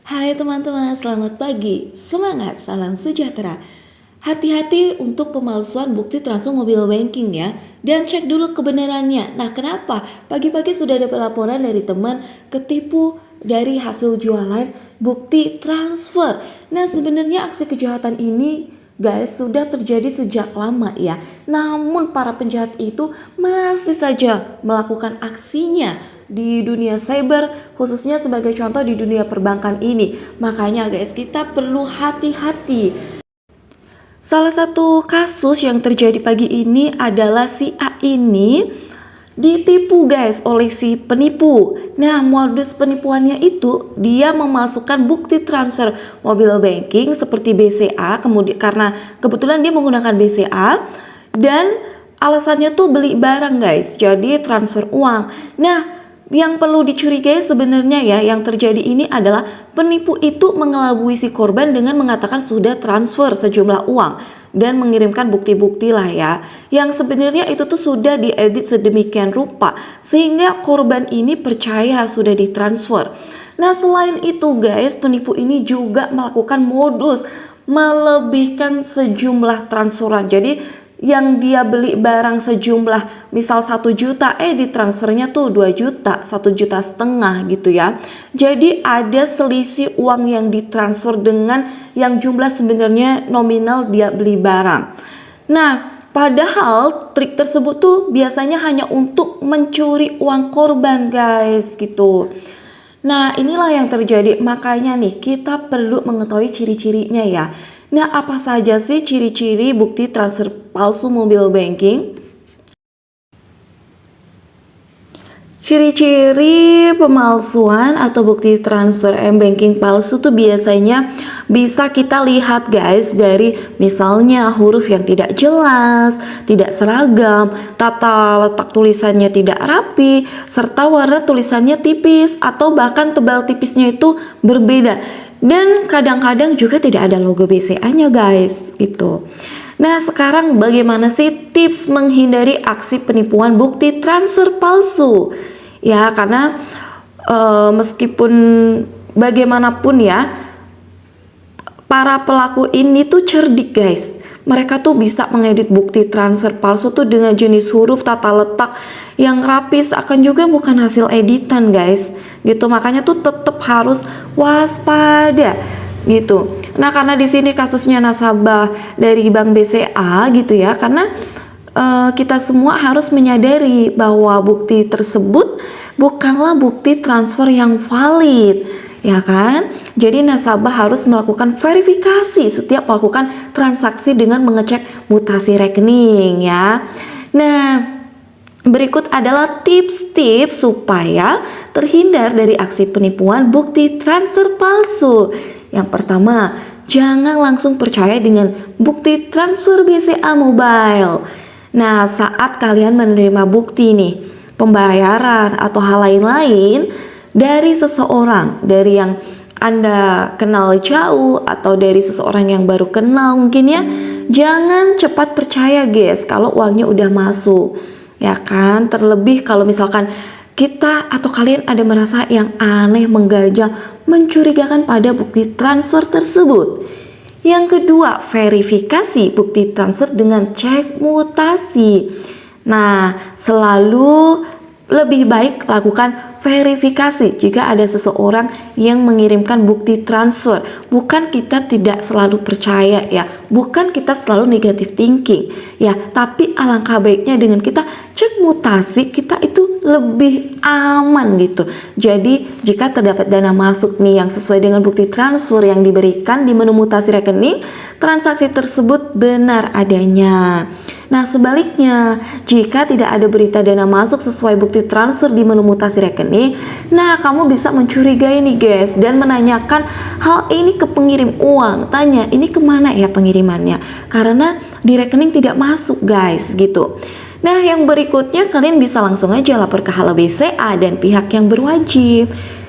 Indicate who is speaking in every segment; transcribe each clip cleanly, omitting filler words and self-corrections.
Speaker 1: Hai teman-teman, selamat pagi. Semangat, salam sejahtera. Hati-hati untuk pemalsuan bukti transfer mobile banking ya. Dan cek dulu kebenarannya. Nah, kenapa? Pagi-pagi sudah ada laporan dari teman ketipu dari hasil jualan bukti transfer. Nah, sebenarnya aksi kejahatan ini guys sudah terjadi sejak lama ya. Namun para penjahat itu masih saja melakukan aksinya di dunia cyber, khususnya sebagai contoh di dunia perbankan ini. Makanya guys, kita perlu hati-hati. Salah satu kasus yang terjadi pagi ini adalah si A ini ditipu guys oleh si penipu. Nah, modus penipuannya itu dia memalsukan bukti transfer mobile banking seperti BCA, kemudian karena kebetulan dia menggunakan BCA dan alasannya tuh beli barang guys, jadi transfer uang. Nah, yang perlu dicurigai sebenarnya ya yang terjadi ini adalah penipu itu mengelabui si korban dengan mengatakan sudah transfer sejumlah uang dan mengirimkan bukti-bukti lah ya, yang sebenarnya itu tuh sudah diedit sedemikian rupa sehingga korban ini percaya sudah ditransfer. Nah, selain itu guys, penipu ini juga melakukan modus melebihkan sejumlah transferan. Jadi yang dia beli barang sejumlah misal 1 juta ditransfernya tuh 2 juta, 1,5 juta gitu ya. Jadi ada selisih uang yang ditransfer dengan yang jumlah sebenarnya nominal dia beli barang. Nah, padahal trik tersebut tuh biasanya hanya untuk mencuri uang korban guys gitu. Nah, inilah yang terjadi, makanya nih kita perlu mengetahui ciri-cirinya ya. Nah, apa saja sih ciri-ciri bukti transfer palsu mobile banking? Ciri-ciri pemalsuan atau bukti transfer m-banking palsu tuh biasanya bisa kita lihat guys dari misalnya huruf yang tidak jelas, tidak seragam, tata letak tulisannya tidak rapi, serta warna tulisannya tipis atau bahkan tebal tipisnya itu berbeda. Dan kadang-kadang juga tidak ada logo BCA-nya guys gitu. Nah, sekarang bagaimana sih tips menghindari aksi penipuan bukti transfer palsu? Ya, karena meskipun bagaimanapun ya, para pelaku ini tuh cerdik guys. Mereka tuh bisa mengedit bukti transfer palsu tuh dengan jenis huruf, tata letak yang rapi, seakan juga bukan hasil editan guys. Gitu, makanya tuh tetap harus waspada gitu. Nah, karena di sini kasusnya nasabah dari Bank BCA gitu ya, karena kita semua harus menyadari bahwa bukti tersebut bukanlah bukti transfer yang valid, ya kan? Jadi nasabah harus melakukan verifikasi setiap melakukan transaksi dengan mengecek mutasi rekening ya. Nah, berikut adalah tips-tips supaya terhindar dari aksi penipuan bukti transfer palsu. Yang pertama, jangan langsung percaya dengan bukti transfer BCA mobile. Nah, saat kalian menerima bukti nih, pembayaran atau hal lain-lain dari seseorang, dari yang Anda kenal jauh atau dari seseorang yang baru kenal mungkin ya, jangan cepat percaya guys kalau uangnya udah masuk. Ya kan, terlebih kalau misalkan kita atau kalian ada merasa yang aneh, mengganjal, mencurigakan pada bukti transfer tersebut. Yang kedua, verifikasi bukti transfer dengan cek mutasi. Nah, selalu lebih baik lakukan verifikasi jika ada seseorang yang mengirimkan bukti transfer. Bukan kita tidak selalu percaya ya, bukan kita selalu negative thinking ya, tapi alangkah baiknya dengan kita cek mutasi, kita itu lebih aman gitu. Jadi jika terdapat dana masuk nih yang sesuai dengan bukti transfer yang diberikan di menu mutasi rekening, transaksi tersebut benar adanya. Nah, sebaliknya, jika tidak ada berita dana masuk sesuai bukti transfer di menu mutasi rekening, nah kamu bisa mencurigai nih guys dan menanyakan hal ini ke pengirim uang. Tanya, ini kemana ya pengirimannya? Karena di rekening tidak masuk guys gitu. Nah, yang berikutnya kalian bisa langsung aja lapor ke Halo BCA dan pihak yang berwajib.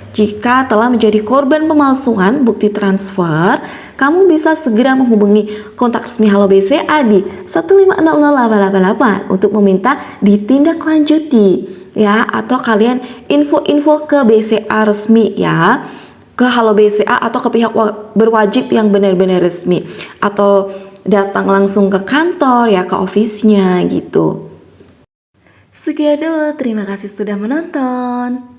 Speaker 1: Jika telah menjadi korban pemalsuan bukti transfer, kamu bisa segera menghubungi kontak resmi Halo BCA di 1500888 untuk meminta ditindaklanjuti ya, atau kalian info-info ke BCA resmi ya. ke Halo BCA atau ke pihak berwajib yang benar-benar resmi, atau datang langsung ke kantor ya, ke office-nya gitu. Sekian dulu, terima kasih sudah menonton.